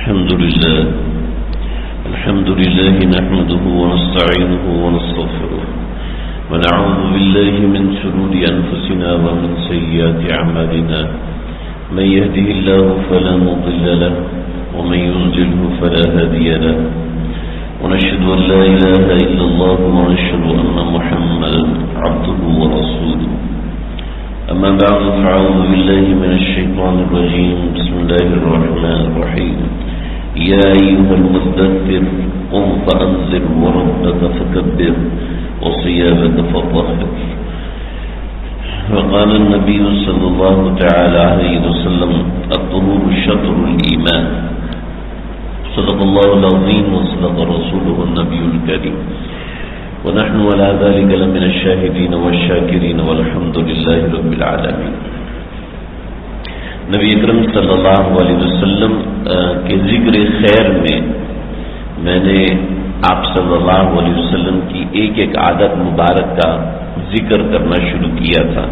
الحمد لله نحمده ونستعينه ونستغفره ونعوذ بالله من شرور أنفسنا ومن سيئات أعمالنا من يهده الله فلا مضل له ومن يضلله فلا هادي له ونشهد أن لا إله إلا الله ونشهد أن محمدا عبده ورسوله أما بعد فأعوذ بالله من الشيطان الرجيم بسم الله الرحمن الرحيم يا أيها المدثر قم فأنذر وربك فكبر وثيابك فطهر. وقال النبي صلى الله تعالى عليه وسلم الطهور شطر الإيمان. صدق الله العظيم وصدق رسوله النبي الكريم ونحن على ذلك لمن الشاهدين والشاكرين والحمد لله رب العالمين. نبی اکرم صلی اللہ علیہ وسلم کے ذکر خیر میں نے آپ صلی اللہ علیہ وسلم کی ایک ایک عادت مبارک کا ذکر کرنا شروع کیا تھا،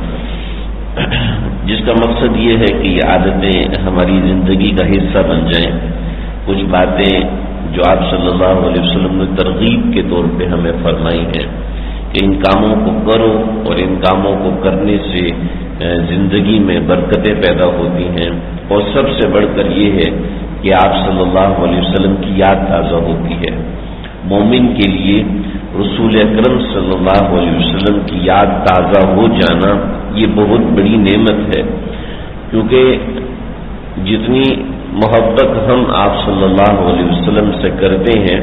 جس کا مقصد یہ ہے کہ یہ عادتیں ہماری زندگی کا حصہ بن جائیں. کچھ باتیں جو آپ صلی اللہ علیہ وسلم نے ترغیب کے طور پہ ہمیں فرمائی ہیں کہ ان کاموں کو کرو اور ان کاموں کو کرنے سے زندگی میں برکتیں پیدا ہوتی ہیں، اور سب سے بڑھ کر یہ ہے کہ آپ صلی اللہ علیہ وسلم کی یاد تازہ ہوتی ہے. مومن کے لیے رسول اکرم صلی اللہ علیہ وسلم کی یاد تازہ ہو جانا یہ بہت بڑی نعمت ہے، کیونکہ جتنی محبت ہم آپ صلی اللہ علیہ وسلم سے کرتے ہیں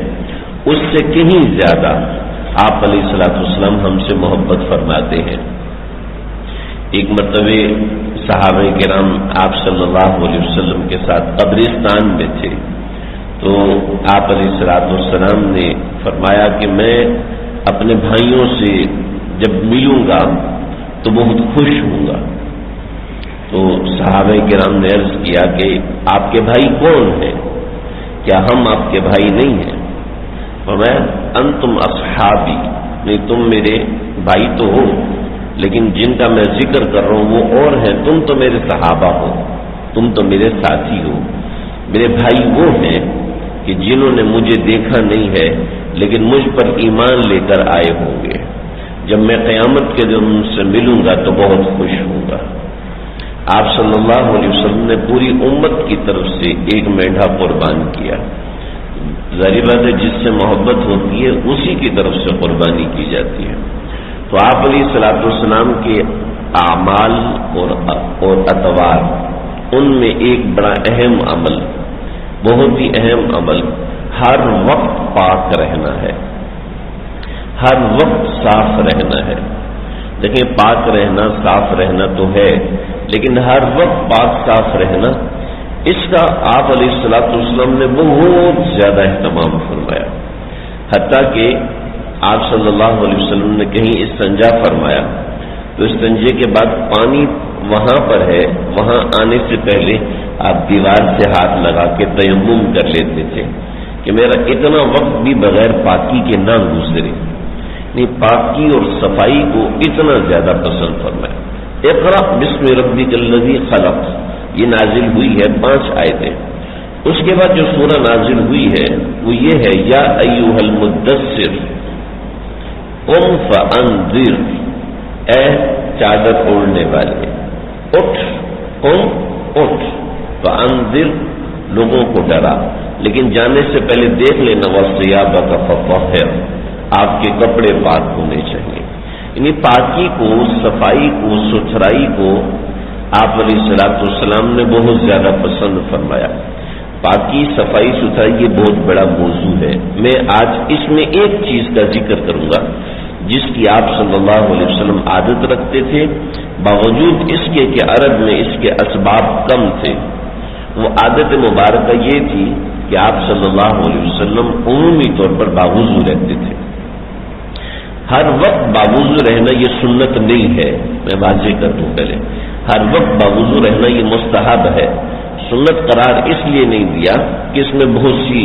اس سے کہیں زیادہ آپ علیہ الصلوۃ والسلام ہم سے محبت فرماتے ہیں. ایک مرتبہ صحابہ کرام آپ صلی اللہ علیہ وسلم کے ساتھ قبرستان میں تھے، تو آپ علیہ الصلوۃ والسلام نے فرمایا کہ میں اپنے بھائیوں سے جب ملوں گا تو بہت خوش ہوں گا. تو صحابہ کرام نے عرض کیا کہ آپ کے بھائی کون ہیں؟ کیا ہم آپ کے بھائی نہیں ہیں؟ فرمایا انتم اصحابی، نہیں تم میرے بھائی تو ہو لیکن جن کا میں ذکر کر رہا ہوں وہ اور ہیں، تم تو میرے صحابہ ہو، تم تو میرے ساتھی ہو. میرے بھائی وہ ہیں کہ جنہوں نے مجھے دیکھا نہیں ہے لیکن مجھ پر ایمان لے کر آئے ہوں گے. جب میں قیامت کے دن ان سے ملوں گا تو بہت خوش ہوں گا. آپ صلی اللہ علیہ وسلم نے پوری امت کی طرف سے ایک مینڈھا قربان کیا. ظاہر بات ہے جس سے محبت ہوتی ہے اسی کی طرف سے قربانی کی جاتی ہے. تو آپ علیہ الصلوۃ والسلام کے اعمال اور اطوار، ان میں ایک بڑا اہم عمل، بہت ہی اہم عمل، ہر وقت پاک رہنا ہے، ہر وقت صاف رہنا ہے. دیکھیں پاک رہنا، صاف رہنا تو ہے، لیکن ہر وقت پاک صاف رہنا، اس کا آپ علیہ الصلوۃ والسلام نے بہت زیادہ اہتمام فرمایا. حتیٰ کہ آپ صلی اللہ علیہ وسلم نے کہیں استنجا فرمایا تو استنجے کے بعد پانی وہاں پر ہے، وہاں آنے سے پہلے آپ دیوار سے ہاتھ لگا کے تیمم کر لیتے تھے کہ میرا اتنا وقت بھی بغیر پاکی کے نہ گزرے. نہیں، پاکی اور صفائی کو اتنا زیادہ پسند فرمایا. اقرأ بسم ربک الذی خلق یہ نازل ہوئی ہے 5 آیتیں. اس کے بعد جو سورہ نازل ہوئی ہے وہ یہ ہے یا ایھا المدثر قم فانذر، اے چادر اوڑھنے والے اٹھ، قم اٹھ، فانذر لوگوں کو ڈرا. لیکن جانے سے پہلے دیکھ لینا وثیابک فطہر، آپ کے کپڑے پاک ہونے چاہیے. یعنی پاکی کو، صفائی کو، ستھرائی کو آپ علیہ الصلوۃ والسلام نے بہت زیادہ پسند فرمایا. پاکی، صفائی، ستھرائی یہ بہت بڑا موضوع ہے. میں آج اس میں ایک چیز کا ذکر کروں گا جس کی آپ صلی اللہ علیہ وسلم عادت رکھتے تھے، باوجود اس کے کہ عرب میں اس کے اسباب کم تھے. وہ عادت مبارکہ یہ تھی کہ آپ صلی اللہ علیہ وسلم عمومی طور پر باوضو رہتے تھے. ہر وقت باوضو رہنا یہ سنت نہیں ہے، میں واضح کر دوں پہلے. ہر وقت باوضو رہنا یہ مستحب ہے. سنت قرار اس لیے نہیں دیا کہ اس میں بہت سی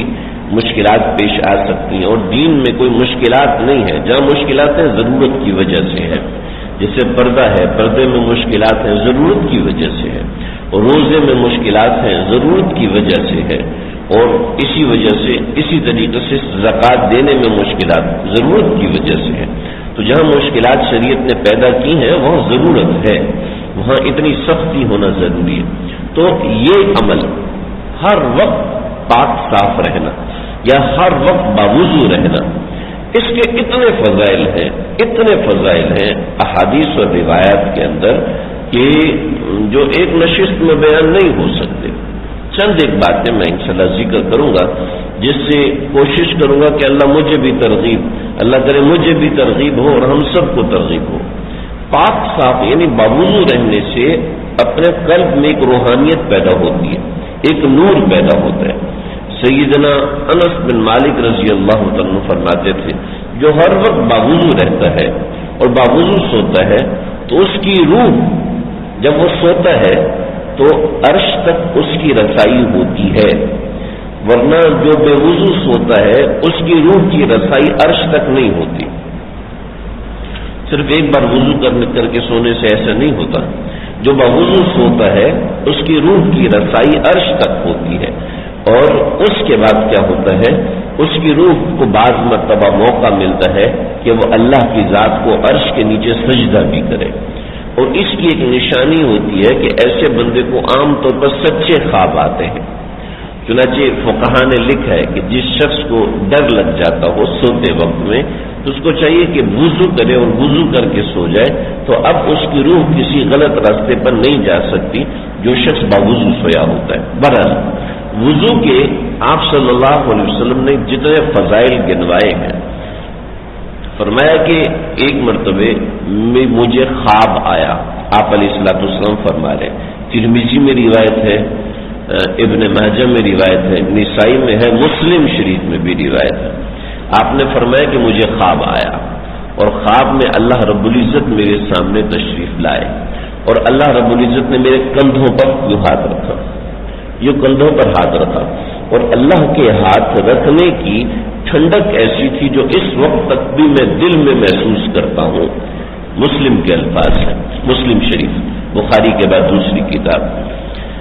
مشکلات پیش آ سکتی ہیں، اور دین میں کوئی مشکلات نہیں ہے. جہاں مشکلات ہیں ضرورت کی وجہ سے ہے. جیسے پردہ ہے، پردے میں مشکلات ہیں ضرورت کی وجہ سے ہے. روزے میں مشکلات ہیں ضرورت کی وجہ سے ہے. اور اسی وجہ سے اسی طریقے سے زکوٰۃ دینے میں مشکلات ضرورت کی وجہ سے ہے. تو جہاں مشکلات شریعت نے پیدا کی ہیں وہاں ضرورت ہے، وہاں اتنی سختی ہونا ضروری ہے. تو یہ عمل ہر وقت پاک صاف رہنا یا ہر وقت باوضو رہنا، اس کے اتنے فضائل ہیں احادیث اور روایات کے اندر کہ جو ایک نشست میں بیان نہیں ہو سکتے. چند ایک باتیں میں انشاءاللہ ذکر کروں گا، جس سے کوشش کروں گا کہ اللہ کرے مجھے بھی ترغیب ہو اور ہم سب کو ترغیب ہو. پاک صاف یعنی باوضو رہنے سے اپنے قلب میں ایک روحانیت پیدا ہوتی ہے، ایک نور پیدا ہوتا ہے. سیدنا انس بن مالک رضی اللہ عنہ فرماتے تھے جو ہر وقت باوضو رہتا ہے اور باوضو سوتا ہے تو اس کی روح جب وہ سوتا ہے تو عرش تک اس کی رسائی ہوتی ہے، ورنہ جو بے وضو سوتا ہے اس کی روح کی رسائی عرش تک نہیں ہوتی. صرف ایک بار وضو کر کے سونے سے ایسا نہیں ہوتا. جو باوضو سوتا ہے اس کی روح کی رسائی عرش تک ہوتی ہے، اور اس کے بعد کیا ہوتا ہے، اس کی روح کو بعض مرتبہ موقع ملتا ہے کہ وہ اللہ کی ذات کو عرش کے نیچے سجدہ بھی کرے. اور اس کی ایک نشانی ہوتی ہے کہ ایسے بندے کو عام طور پر سچے خواب آتے ہیں. چنانچہ فقہا نے لکھا ہے کہ جس شخص کو ڈر لگ جاتا ہو سوتے وقت میں تو اس کو چاہیے کہ وضو کرے اور وضو کر کے سو جائے، تو اب اس کی روح کسی غلط راستے پر نہیں جا سکتی جو شخص باوضو سویا ہوتا ہے. بہرحال وضو کے آپ صلی اللہ علیہ وسلم نے جتنے فضائل گنوائے ہیں، فرمایا کہ ایک مرتبہ مجھے خواب آیا. آپ علیہ الصلوۃ والسلام فرما رہے، ترمذی میں روایت ہے، ابن ماجہ میں روایت ہے، نسائی میں ہے، مسلم شریف میں بھی روایت ہے. آپ نے فرمایا کہ مجھے خواب آیا اور خواب میں اللہ رب العزت میرے سامنے تشریف لائے اور اللہ رب العزت نے میرے کندھوں پر ہاتھ رکھا، یہ کندھوں پر ہاتھ رکھا، اور اللہ کے ہاتھ رکھنے کی ٹھنڈک ایسی تھی جو اس وقت تک بھی میں دل میں محسوس کرتا ہوں. مسلم کے الفاظ ہیں، مسلم شریف، بخاری کے بعد دوسری کتاب.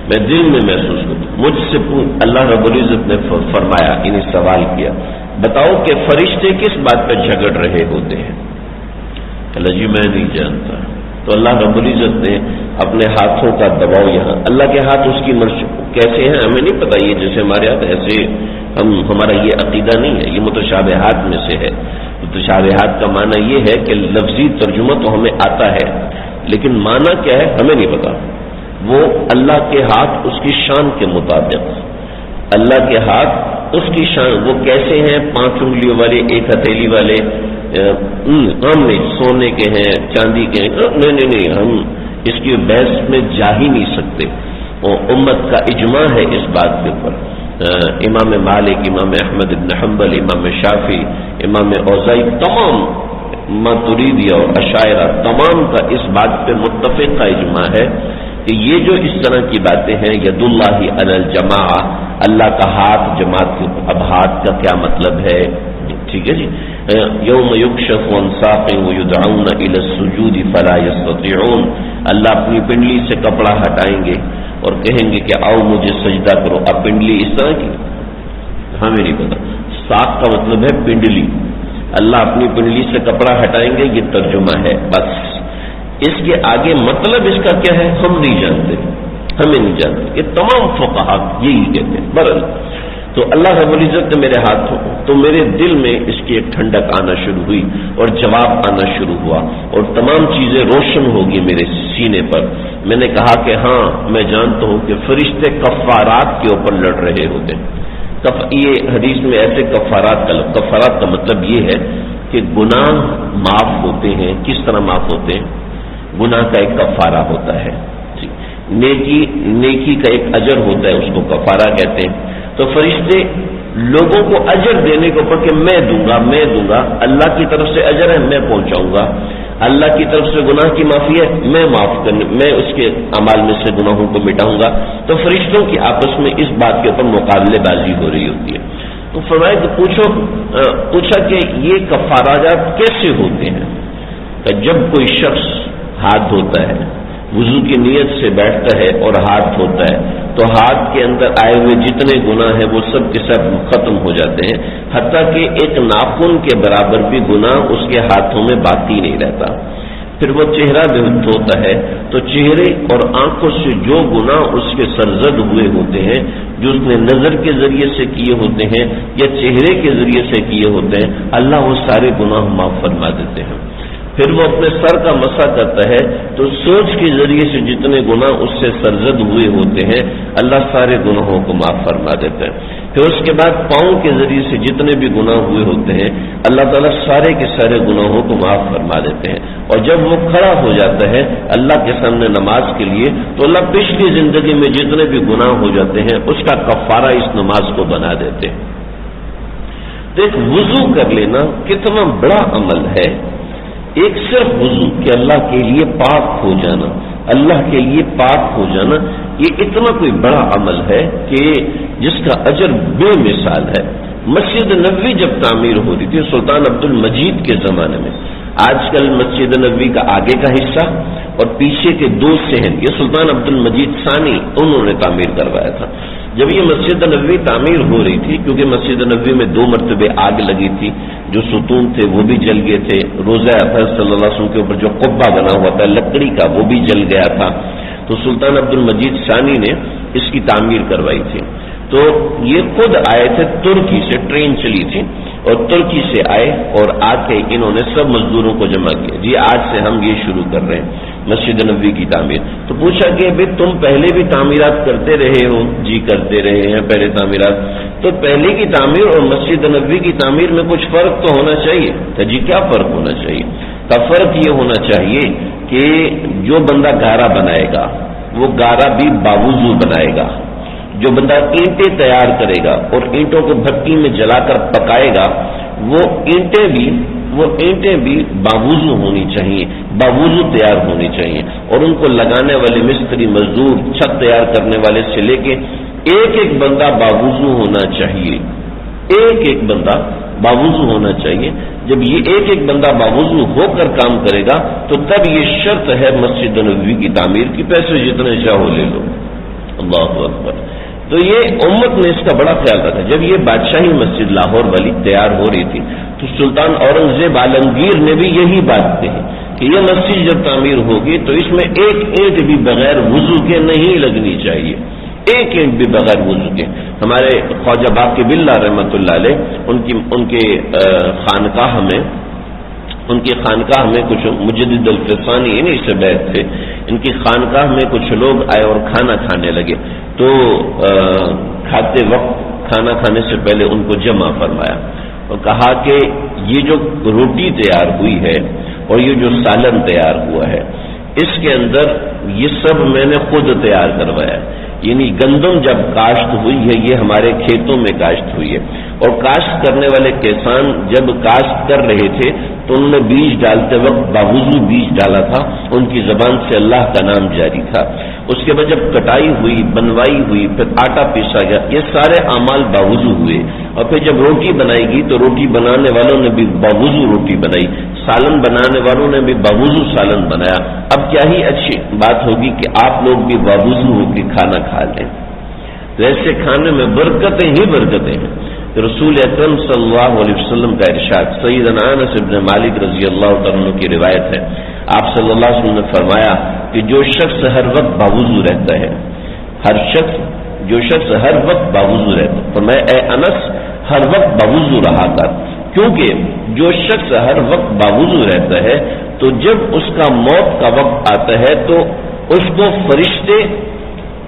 میں دل میں محسوس کرتا ہوں. مجھ سے اللہ رب العزت نے فرمایا، انہیں سوال کیا، بتاؤ کہ فرشتے کس بات پہ جھگڑ رہے ہوتے ہیں؟ اللہ جی میں نہیں جانتا. تو اللہ رب العزت نے اپنے ہاتھوں کا دباؤ، یہاں اللہ کے ہاتھ اس کی مرضی کیسے ہیں ہمیں نہیں پتا، یہ جیسے ہمارے ہاتھ ایسے ہمارا یہ عقیدہ نہیں ہے، یہ متشابہات میں سے ہے. متشابہات کا معنی یہ ہے کہ لفظی ترجمہ تو ہمیں آتا ہے لیکن معنی کیا ہے ہمیں نہیں پتا. وہ اللہ کے ہاتھ اس کی شان کے مطابق، اللہ کے ہاتھ اس کی شان، وہ کیسے ہیں، 5 انگلیوں والے، 1 ہتھیلی والے، ہم نہیں سونے کے ہیں، چاندی کے ہیں، نہیں ہم اس کی بحث میں جا ہی نہیں سکتے. اور امت کا اجماع ہے اس بات کے اوپر. امام مالک، امام احمد بن حنبل، امام شافعی، امام اوزاعی، تمام ماتریدیہ اور اشاعرہ تمام کا اس بات پہ متفق کا اجماع ہے کہ یہ جو اس طرح کی باتیں ہیں، ید اللہ علی الجماع، اللہ کا ہاتھ جماعت کے اوپر. اب ہاتھ کا کیا مطلب ہے؟ ٹھیک ہے جی. یوم یکشف عن ساق ویدعون الی السجود فلا یستطیعون، اللہ اپنی پنڈلی سے کپڑا ہٹائیں گے اور کہیں گے کہ آؤ مجھے سجدہ کرو. اب پنڈلی اس طرح کی ہمیں نہیں پتا. ساق کا مطلب ہے پنڈلی، اللہ اپنی پنڈلی سے کپڑا ہٹائیں گے، یہ ترجمہ ہے بس. اس کے آگے مطلب اس کا کیا ہے ہم نہیں جانتے، ہمیں نہیں جانتے. یہ تمام فقہا یہی کہتے ہیں. برحال تو اللہ رب العزت نے میرے ہاتھ تو میرے دل میں اس کی ایک ٹھنڈک آنا شروع ہوئی اور جواب آنا شروع ہوا اور تمام چیزیں روشن ہوگی میرے سینے پر. میں نے کہا کہ ہاں میں جانتا ہوں کہ فرشتے کفارات کے اوپر لڑ رہے ہوتے ہیں. یہ حدیث میں ایسے کفارات کا مطلب یہ ہے کہ گناہ معاف ہوتے ہیں. کس طرح معاف ہوتے ہیں؟ گناہ کا ایک کفارہ ہوتا ہے، نیکی کا ایک اجر ہوتا ہے، اس کو کفارہ کہتے ہیں. تو فرشتے لوگوں کو اجر دینے کے اوپر کہ میں دوں گا، اللہ کی طرف سے اجر ہے میں پہنچاؤں گا، اللہ کی طرف سے گناہ کی معافی ہے میں اس کے اعمال میں سے گناہوں کو مٹاؤں گا. تو فرشتوں کی آپس میں اس بات کے اوپر مقابلے بازی ہو رہی ہوتی ہے. تو فرمایا کہ پوچھا کہ یہ کفارات کیسے ہوتے ہیں؟ کہ جب کوئی شخص ہاتھ دھوتا ہے، وضو کی نیت سے بیٹھتا ہے اور ہاتھ دھوتا ہے تو ہاتھ کے اندر آئے ہوئے جتنے گناہ ہیں وہ سب کے سب ختم ہو جاتے ہیں، حتیٰ کہ ایک ناخن کے برابر بھی گناہ اس کے ہاتھوں میں باقی نہیں رہتا۔ پھر وہ چہرہ بھی دھوتا ہے تو چہرے اور آنکھوں سے جو گناہ اس کے سرزد ہوئے ہوتے ہیں، جو اس نے نظر کے ذریعے سے کیے ہوتے ہیں یا چہرے کے ذریعے سے کیے ہوتے ہیں، اللہ وہ سارے گناہ معاف فرما دیتے ہیں۔ پھر وہ اپنے سر کا مسح کرتا ہے تو سوچ کے ذریعے سے جتنے گناہ اس سے سرزد ہوئے ہوتے ہیں اللہ سارے گناہوں کو معاف فرما دیتے ہیں۔ پھر اس کے بعد پاؤں کے ذریعے سے جتنے بھی گناہ ہوئے ہوتے ہیں اللہ تعالیٰ سارے کے سارے گناہوں کو معاف فرما دیتے ہیں۔ اور جب وہ کھڑا ہو جاتا ہے اللہ کے سامنے نماز کے لیے تو اللہ پچھلی زندگی میں جتنے بھی گناہ ہو جاتے ہیں اس کا کفارہ اس نماز کو بنا دیتے ہیں۔ تو ایک وضو کر لینا کتنا بڑا عمل ہے، ایک صرف وضو کہ اللہ کے لیے پاک ہو جانا، اللہ کے لیے پاک ہو جانا، یہ اتنا کوئی بڑا عمل ہے کہ جس کا اجر بے مثال ہے۔ مسجد نبوی جب تعمیر ہو رہی تھی سلطان عبد المجید کے زمانے میں، آج کل مسجد نبوی کا آگے کا حصہ اور پیچھے کے دو صحن یہ سلطان عبد المجید ثانی انہوں نے تعمیر کروایا تھا۔ جب یہ مسجد نبوی تعمیر ہو رہی تھی، کیونکہ مسجد نبوی میں 2 مرتبے آگ لگی تھی، جو ستون تھے وہ بھی جل گئے تھے، روضہ اطہر صلی اللہ علیہ وسلم کے اوپر جو قبہ بنا ہوا تھا لکڑی کا وہ بھی جل گیا تھا، تو سلطان عبد المجید ثانی نے اس کی تعمیر کروائی تھی۔ تو یہ خود آئے تھے ترکی سے، ٹرین چلی تھی اور ترکی سے آئے اور آ کے انہوں نے سب مزدوروں کو جمع کیا، جی آج سے ہم یہ شروع کر رہے ہیں مسجد نبوی کی تعمیر۔ تو پوچھا کہ بھئی تم پہلے بھی تعمیرات کرتے رہے ہو؟ جی کرتے رہے ہیں پہلے تعمیرات۔ تو پہلے کی تعمیر اور مسجد نبوی کی تعمیر میں کچھ فرق تو ہونا چاہیے۔ تو جی کیا فرق ہونا چاہیے؟ کا فرق یہ ہونا چاہیے کہ جو بندہ گارا بنائے گا وہ گارا بھی باوضو بنائے گا، جو بندہ اینٹیں تیار کرے گا اور اینٹوں کو بھٹی میں جلا کر پکائے گا وہ اینٹیں بھی باوضو ہونی چاہیے، باوضو تیار ہونی چاہیے، اور ان کو لگانے والے مستری مزدور چھت تیار کرنے والے سے لے کے ایک ایک بندہ باوضو ہونا چاہیے، ایک ایک بندہ باوضو ہونا چاہیے۔ جب یہ ایک ایک بندہ باوضو ہو کر کام کرے گا تو تب یہ شرط ہے مسجد نبوی کی تعمیر کی، پیسے جتنے چاہو لے لو۔ اللہ اکبر۔ تو یہ امت نے اس کا بڑا خیال رکھا۔ جب یہ بادشاہی مسجد لاہور والی تیار ہو رہی تھی تو سلطان اورنگزیب عالمگیر نے بھی یہی بات کہی کہ یہ مسجد جب تعمیر ہوگی تو اس میں ایک اینٹ بھی بغیر وضو کے نہیں لگنی چاہیے، ایک اینٹ بھی بغیر وضو کے۔ ہمارے خواجہ باقی باللہ رحمۃ اللہ علیہ ان کے خانقاہ میں کچھ مجدد الفسانی انہیں سے بیٹھ تھے، ان کی خانقاہ میں کچھ لوگ آئے اور کھانا کھانے لگے، تو کھاتے وقت کھانا کھانے سے پہلے ان کو جمع فرمایا اور کہا کہ یہ جو روٹی تیار ہوئی ہے اور یہ جو سالن تیار ہوا ہے اس کے اندر یہ سب میں نے خود تیار کروایا ہے، یعنی گندم جب کاشت ہوئی ہے یہ ہمارے کھیتوں میں کاشت ہوئی ہے، اور کاشت کرنے والے کسان جب کاشت کر رہے تھے تو انہوں نے بیج ڈالتے وقت باوضو بیج ڈالا تھا، ان کی زبان سے اللہ کا نام جاری تھا۔ اس کے بعد جب کٹائی ہوئی، بنوائی ہوئی، پھر آٹا پیسا گیا، یہ سارے اعمال باوضو ہوئے، اور پھر جب روٹی بنائی گی تو روٹی بنانے والوں نے بھی باوضو روٹی بنائی، سالن بنانے والوں نے بھی باوضو سالن بنایا۔ اب کیا ہی اچھی بات ہوگی کہ آپ لوگ بھی باوضو ہو کے کھانا کھا لیں۔ تو ایسے کھانے میں برکتیں ہی برکتیں ہیں۔ رسول اکرم صلی اللہ علیہ وسلم کا ارشاد، سیدنا انس بن مالک رضی اللہ تعالیٰ عنہ کی روایت ہے، آپ صلی اللہ علیہ وسلم نے فرمایا کہ جو شخص ہر وقت باوضو رہتا ہے، جو شخص ہر وقت باوضو رہتا ہے، فرمایا اے انس ہر وقت باوضو رہا کر، کیونکہ جو شخص ہر وقت باوضو رہتا ہے تو جب اس کا موت کا وقت آتا ہے تو اس کو فرشتے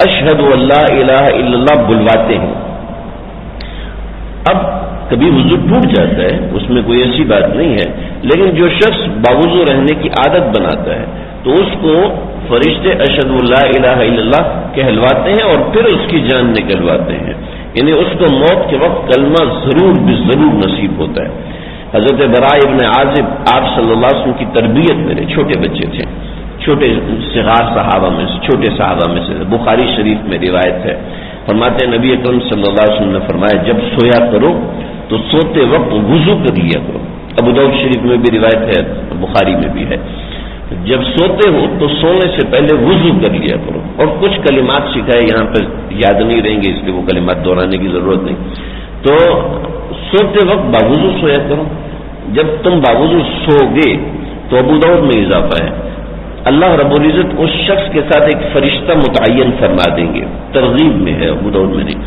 اشہد اللہ الہ الا اللہ بلواتے ہیں۔ اب کبھی وضو ٹوٹ جاتا ہے، اس میں کوئی ایسی بات نہیں ہے، لیکن جو شخص باوضو رہنے کی عادت بناتا ہے تو اس کو فرشتے اشہد اللہ الہ الا اللہ کہلواتے ہیں اور پھر اس کی جان نکلواتے ہیں، یعنی اس کو موت کے وقت کلمہ ضرور نصیب ہوتا ہے۔ حضرت براء ابن عازب آپ صلی اللہ علیہ وسلم کی تربیت میں چھوٹے بچے تھے، چھوٹے صغار صحابہ میں سے، چھوٹے صحابہ میں سے، بخاری شریف میں روایت ہے، فرماتے ہیں نبی اکرم صلی اللہ علیہ وسلم نے فرمایا جب سویا کرو تو سوتے وقت وضو کر لیا کرو۔ ابو داؤد شریف میں بھی روایت ہے، بخاری میں بھی ہے۔ جب سوتے ہو تو سونے سے پہلے وضو کر لیا کرو، اور کچھ کلمات سکھائے، یہاں پہ یاد نہیں رہیں گے اس لیے وہ کلمات دہرانے کی ضرورت نہیں۔ تو سوتے وقت باوضو سویا کرو۔ جب تم باوضو سو گے تو ابو داؤد میں اضافہ ہے، اللہ رب العزت اس شخص کے ساتھ ایک فرشتہ متعین فرما دیں گے، ترغیب میں ہے، ابو داؤد میں نہیں،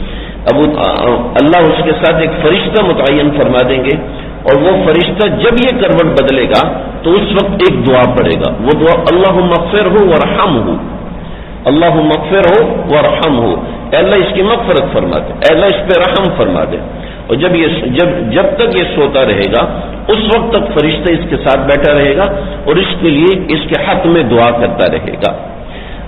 اللہ اس کے ساتھ ایک فرشتہ متعین فرما دیں گے، اور وہ فرشتہ جب یہ کروٹ بدلے گا تو اس وقت ایک دعا پڑے گا، وہ دعا اللہم اغفرہ ورحمہ، اللہم اغفرہ ورحمہ، اے اللہ اس کی مغفرت فرما دے، اے اللہ اس پہ رحم فرما دے۔ اور جب تک یہ سوتا رہے گا اس وقت تک فرشتہ اس کے ساتھ بیٹھا رہے گا اور اس کے لیے اس کے حق میں دعا کرتا رہے گا۔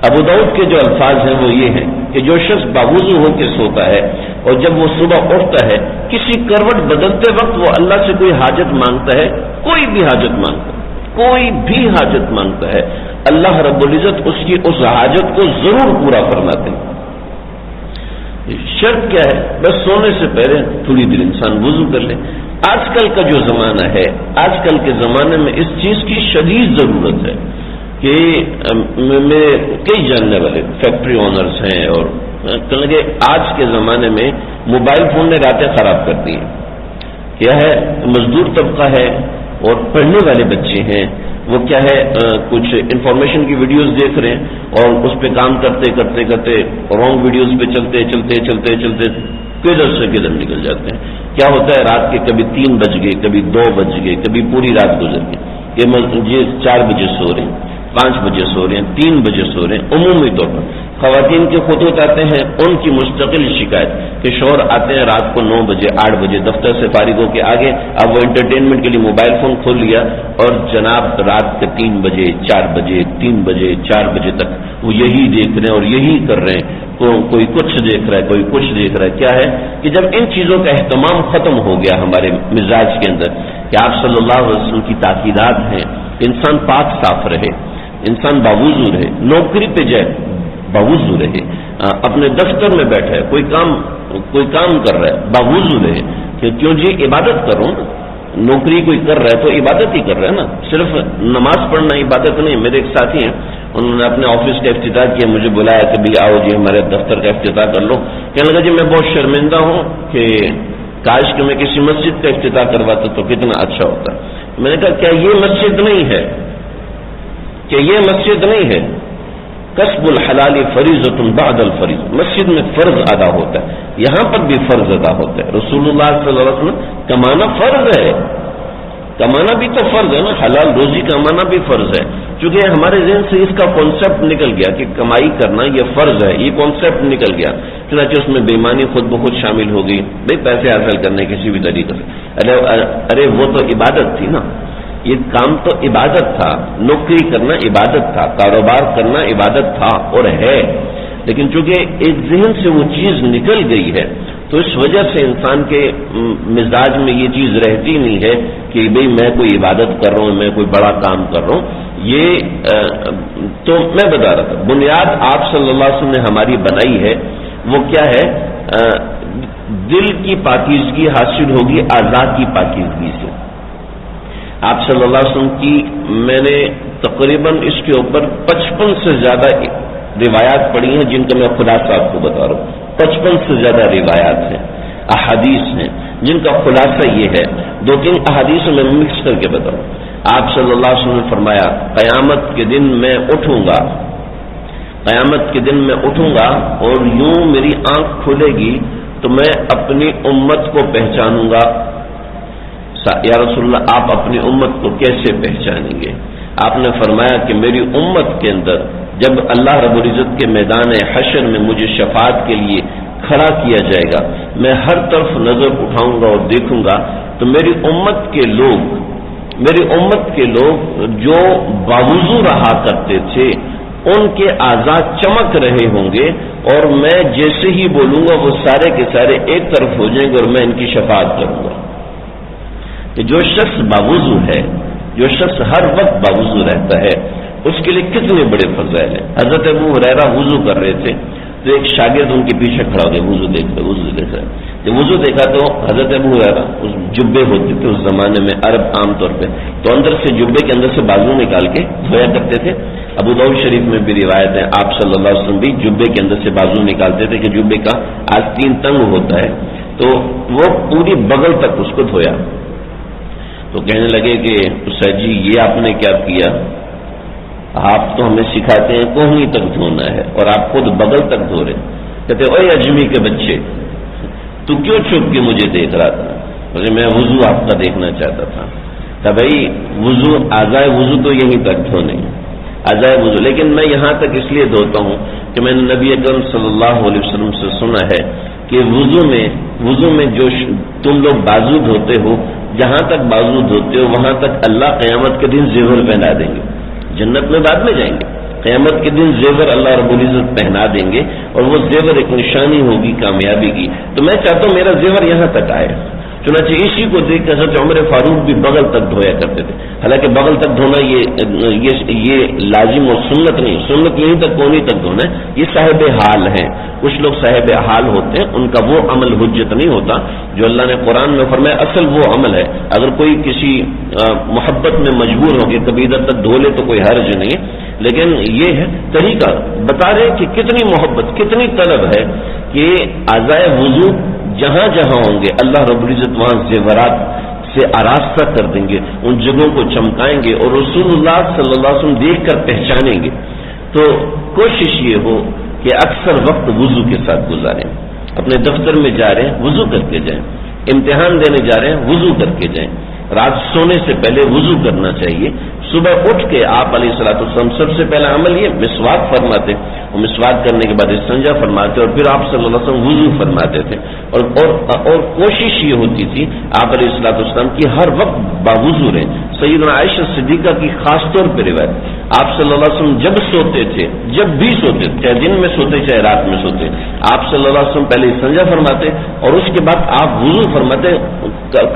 ابو داؤد کے جو الفاظ ہیں وہ یہ ہیں کہ جو شخص باوضو ہو کے سوتا ہے اور جب وہ صبح اٹھتا ہے کسی کروٹ بدلتے وقت وہ اللہ سے کوئی حاجت مانگتا ہے، کوئی بھی حاجت مانگتا ہے، کوئی بھی حاجت مانگتا ہے، اللہ رب العزت اس کی اس حاجت کو ضرور پورا فرماتے ہیں۔ شرط کیا ہے؟ بس سونے سے پہلے تھوڑی دیر انسان وضو کر لے۔ آج کل کا جو زمانہ ہے، آج کل کے زمانے میں اس چیز کی شدید ضرورت ہے کہ میرے کئی جاننے والے فیکٹری اونرز ہیں، اور کہ آج کے زمانے میں موبائل فون نے راتیں خراب کر دی ہیں۔ کیا ہے؟ مزدور طبقہ ہے اور پڑھنے والے بچے ہیں، وہ کیا ہے کچھ انفارمیشن کی ویڈیوز دیکھ رہے ہیں اور اس پہ کام کرتے کرتے کرتے رانگ ویڈیوز پہ چلتے چلتے چلتے چلتے کدھر سے کدھر نکل جاتے ہیں۔ کیا ہوتا ہے؟ رات کے کبھی 3 بج گئے، کبھی 2 بج گئے، کبھی پوری رات گزر گئی، یہ 4 بجے سو رہے ہیں، 5 بجے سو رہے ہیں، 3 بجے سو رہے ہیں۔ عمومی طور پر خواتین کے خطوط آتے ہیں، ان کی مستقل شکایت کہ شوہر آتے ہیں رات کو 9 بجے 8 بجے دفتر سے فارغ ہو کے آگے، اب وہ انٹرٹینمنٹ کے لیے موبائل فون کھول لیا اور جناب رات کے 3 بجے 4 بجے 3 بجے 4 بجے تک وہ یہی دیکھ رہے ہیں اور یہی کر رہے ہیں، کوئی کچھ دیکھ رہا ہے، کوئی کچھ دیکھ رہا ہے۔ کیا ہے کہ جب ان چیزوں کا اہتمام ختم ہو گیا ہمارے مزاج کے اندر کہ آپ صلی اللہ علیہ وسلم کی تاکیدات ہیں، انسان پاک صاف رہے، انسان باوضو رہے، نوکری پہ جائے باوضو رہے، اپنے دفتر میں بیٹھا ہے، کوئی کام کر رہا ہے باوضو رہے، کہ کیوں جی عبادت کروں نا، نوکری کوئی کر رہا ہے تو عبادت ہی کر رہا ہے نا، صرف نماز پڑھنا عبادت نہیں۔ میرے ایک ساتھی ہیں، انہوں نے اپنے آفس کا افتتاح کیا، مجھے بلایا کہ بھی آؤ جی ہمارے دفتر کا افتتاح کر لو۔ کہنے لگا جی میں بہت شرمندہ ہوں کہ کاش کہ میں کسی مسجد کا افتتاح کرواتا تو کتنا اچھا ہوتا۔ میں نے کہا کیا یہ مسجد نہیں ہے؟ کہ یہ مسجد نہیں ہے؟ کسب الحلال فریضۃ بعد الفریض، مسجد میں فرض ادا ہوتا ہے، یہاں پر بھی فرض ادا ہوتا ہے۔ رسول اللہ صلی اللہ علیہ وسلم کمانا فرض ہے، کمانا بھی تو فرض ہے نا، حلال روزی کمانا بھی فرض ہے۔ چونکہ ہمارے ذہن سے اس کا کانسیپٹ نکل گیا کہ کمائی کرنا یہ فرض ہے، یہ کانسیپٹ نکل گیا، چنانچہ اس میں بے ایمانی خود بخود شامل ہو گئی، بھائی پیسے حاصل کرنے کسی بھی طریقے سے۔ ارے وہ تو عبادت تھی نا، یہ کام تو عبادت تھا، نوکری کرنا عبادت تھا، کاروبار کرنا عبادت تھا اور ہے، لیکن چونکہ ایک ذہن سے وہ چیز نکل گئی ہے تو اس وجہ سے انسان کے مزاج میں یہ چیز رہتی نہیں ہے کہ بھئی میں کوئی عبادت کر رہا ہوں، میں کوئی بڑا کام کر رہا ہوں۔ یہ تو میں بتا رہا تھا بنیاد آپ صلی اللہ علیہ وسلم نے ہماری بنائی ہے، وہ کیا ہے؟ دل کی پاکیزگی حاصل ہوگی اعضاء کی پاکیزگی سے۔ آپ صلی اللہ علیہ وسلم کی میں نے تقریباً اس کے اوپر 55 سے زیادہ روایات پڑھی ہیں، جن کا میں خلاصہ آپ کو بتا رہا ہوں۔ 55 سے زیادہ روایات ہیں، احادیث ہیں، جن کا خلاصہ یہ ہے، 2-3 احادیث میں مکس کر کے بتاؤں۔ آپ صلی اللہ علیہ وسلم نے فرمایا قیامت کے دن میں اٹھوں گا، قیامت کے دن میں اٹھوں گا اور یوں میری آنکھ کھلے گی تو میں اپنی امت کو پہچانوں گا۔ یا رسول اللہ آپ اپنی امت کو کیسے پہچانیں گے؟ آپ نے فرمایا کہ میری امت کے اندر جب اللہ رب العزت کے میدان حشر میں مجھے شفاعت کے لیے کھڑا کیا جائے گا، میں ہر طرف نظر اٹھاؤں گا اور دیکھوں گا تو میری امت کے لوگ جو باوضو رہا کرتے تھے ان کے اعضاء چمک رہے ہوں گے، اور میں جیسے ہی بولوں گا وہ سارے کے سارے ایک طرف ہو جائیں گے اور میں ان کی شفاعت کروں گا۔ کہ جو شخص باوضو ہے، جو شخص ہر وقت باوضو رہتا ہے، اس کے لیے کتنے بڑے فضائل ہیں۔ حضرت ابو ہریرہ وضو کر رہے تھے تو ایک شاگرد ان کے پیچھے کھڑا ہو گیا، وضو دیکھ رہا ہے۔ جب وضو دیکھا تو حضرت ابو ہریرہ، اس جبے ہوتے تھے اس زمانے میں عرب عام طور پہ، تو اندر سے جبے کے اندر سے بازو نکال کے دھویا کرتے تھے۔ ابو داؤد شریف میں بھی روایت ہے، آپ صلی اللہ علیہ وسلم بھی جبے کے اندر سے بازو نکالتے تھے کہ جبے کا آستین تنگ ہوتا ہے، تو وہ پوری بغل تک اس کو دھویا۔ تو کہنے لگے کہ سید جی یہ آپ نے کیا کیا؟ آپ تو ہمیں سکھاتے ہیں کوہنی تک دھونا ہے اور آپ خود بغل تک دھو رہے۔ کہتے اوے اجمی کے بچے، تو کیوں چھپ کے مجھے دیکھ رہا تھا؟ بولے میں وضو آپ کا دیکھنا چاہتا تھا۔ کہ بھائی وضو، اعضائے وضو تو یہیں تک دھونے، اعضائے وضو، لیکن میں یہاں تک اس لیے دھوتا ہوں کہ میں نے نبی اکرم صلی اللہ علیہ وسلم سے سنا ہے کہ وضو میں جو تم لوگ بازو دھوتے ہو، جہاں تک بازو دھوتے ہو وہاں تک اللہ قیامت کے دن زیور پہنا دیں گے۔ جنت میں بعد میں جائیں گے، قیامت کے دن زیور اللہ رب العزت پہنا دیں گے، اور وہ زیور ایک نشانی ہوگی کامیابی کی۔ تو میں چاہتا ہوں میرا زیور یہاں تک آئے۔ چنانچہ اسی کو دیکھ کر حضرت عمر فاروق بھی بغل تک دھویا کرتے تھے۔ حالانکہ بغل تک دھونا یہ لازم اور سنت نہیں، سنت یہیں تک کونی تک دھونا ہے، یہ صاحب حال ہیں۔ کچھ لوگ صاحب حال ہوتے ہیں، ان کا وہ عمل حجت نہیں ہوتا جو اللہ نے قرآن میں فرمایا اصل وہ عمل ہے۔ اگر کوئی کسی محبت میں مجبور ہو کے کبھی ادھر تک دھو لے تو کوئی حرج نہیں ہے، لیکن یہ ہے طریقہ بتا رہے کہ کتنی محبت، کتنی طلب ہے کہ اعضائے وضو جہاں جہاں ہوں گے اللہ رب العزت وہاں زیورات سے آراستہ کر دیں گے، ان جگہوں کو چمکائیں گے اور رسول اللہ صلی اللہ علیہ وسلم دیکھ کر پہچانیں گے۔ تو کوشش یہ ہو کہ اکثر وقت وضو کے ساتھ گزاریں۔ اپنے دفتر میں جا رہے ہیں وضو کر کے جائیں، امتحان دینے جا رہے ہیں وضو کر کے جائیں، رات سونے سے پہلے وضو کرنا چاہیے۔ صبح اٹھ کے آپ علیہ الصلوۃ والسلام سب سے پہلا عمل یہ مسواک فرماتے، اور مسواک کرنے کے بعد استنجا فرماتے، اور پھر آپ صلی اللہ علیہ وسلم وضو فرماتے تھے، اور کوشش یہ ہوتی تھی آپ علیہ الصلوۃ والسلام کی ہر وقت باوضو رہیں۔ سیدنا عائشہ صدیقہ کی خاص طور پہ روایت، آپ صلی اللہ علیہ وسلم جب سوتے تھے، جب بھی سوتے تھے، چاہے دن میں سوتے چاہے رات میں سوتے، آپ صلی اللہ علیہ وسلم پہلے استنجا فرماتے اور اس کے بعد آپ وضو فرماتے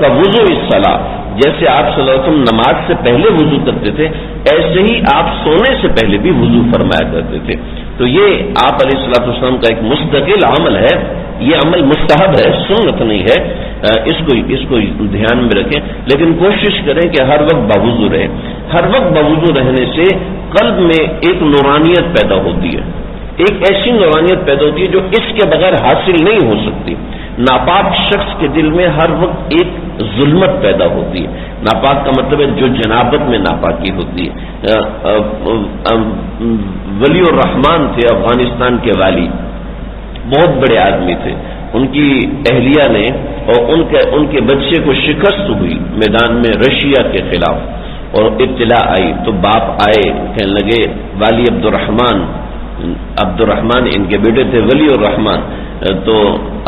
کا وضو الصلاۃ، جیسے آپ صلی اللہ علیہ وسلم نماز سے پہلے وضو کرتے تھے ایسے ہی آپ سونے سے پہلے بھی وضو فرمایا کرتے تھے۔ تو یہ آپ علیہ الصلوۃ والسلام کا ایک مستقل عمل ہے، یہ عمل مستحب ہے، سنت نہیں ہے، اس کو دھیان میں رکھیں، لیکن کوشش کریں کہ ہر وقت باوضو رہیں۔ ہر وقت باوضو رہنے سے قلب میں ایک نورانیت پیدا ہوتی ہے، ایک ایسی نورانیت پیدا ہوتی ہے جو اس کے بغیر حاصل نہیں ہو سکتی۔ ناپاک شخص کے دل میں ہر وقت ایک ظلمت پیدا ہوتی ہے، ناپاک کا مطلب ہے جو جنابت میں ناپاکی ہوتی ہے۔ ولی الرحمان تھے افغانستان کے والی، بہت بڑے آدمی تھے، ان کی اہلیہ نے اور ان کے بچے کو شکست ہوئی میدان میں رشیا کے خلاف، اور اطلاع آئی تو باپ آئے، کہنے لگے والی عبد الرحمان ان کے بیٹے تھے ولی الرحمان، تو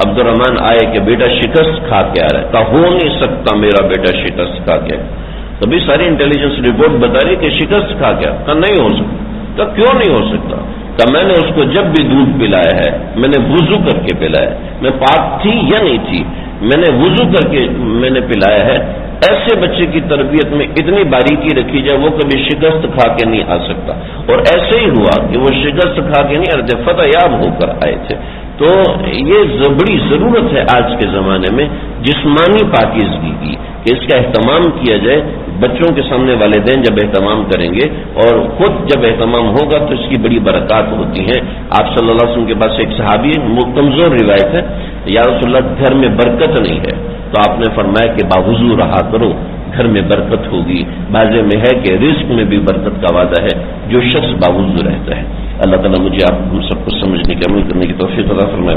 عبد الرحمان آئے کہ بیٹا شکست کھا کے آ رہا ہے، کہا ہو نہیں سکتا میرا بیٹا شکست کھا کے، تبھی ساری انٹیلیجنس رپورٹ بتا رہی کہ شکست کھا کے، کہا نہیں ہو سکتا، کہا کیوں نہیں ہو سکتا؟ کہا میں نے اس کو جب بھی دودھ پلایا ہے میں نے وضو کر کے پلایا ہے، میں پاک تھی یا نہیں تھی، میں نے وضو کر کے میں نے پلایا ہے۔ ایسے بچے کی تربیت میں اتنی باریکی رکھی جائے وہ کبھی شکست کھا کے نہیں آ سکتا، اور ایسے ہی ہوا کہ وہ شکست کھا کے نہیں آتے، فتح یاب ہو کر آئے تھے۔ تو یہ بڑی ضرورت ہے آج کے زمانے میں جسمانی پاکیزگی کی، کہ اس کا اہتمام کیا جائے۔ بچوں کے سامنے والدین جب اہتمام کریں گے اور خود جب اہتمام ہوگا تو اس کی بڑی برکات ہوتی ہیں۔ آپ صلی اللہ علیہ وسلم کے پاس ایک صحابی کمزور روایت ہے، یا رسول اللہ گھر میں برکت نہیں ہے، تو آپ نے فرمایا کہ باوضو رہا کرو گھر میں برکت ہوگی۔ بعض میں ہے کہ رزق میں بھی برکت کا وعدہ ہے جو شخص باوضو رہتا ہے۔ اللہ تعالیٰ مجھے آپ ہم سب کو سمجھنے کے عمل کرنے کی توفیق عطا فرمائے۔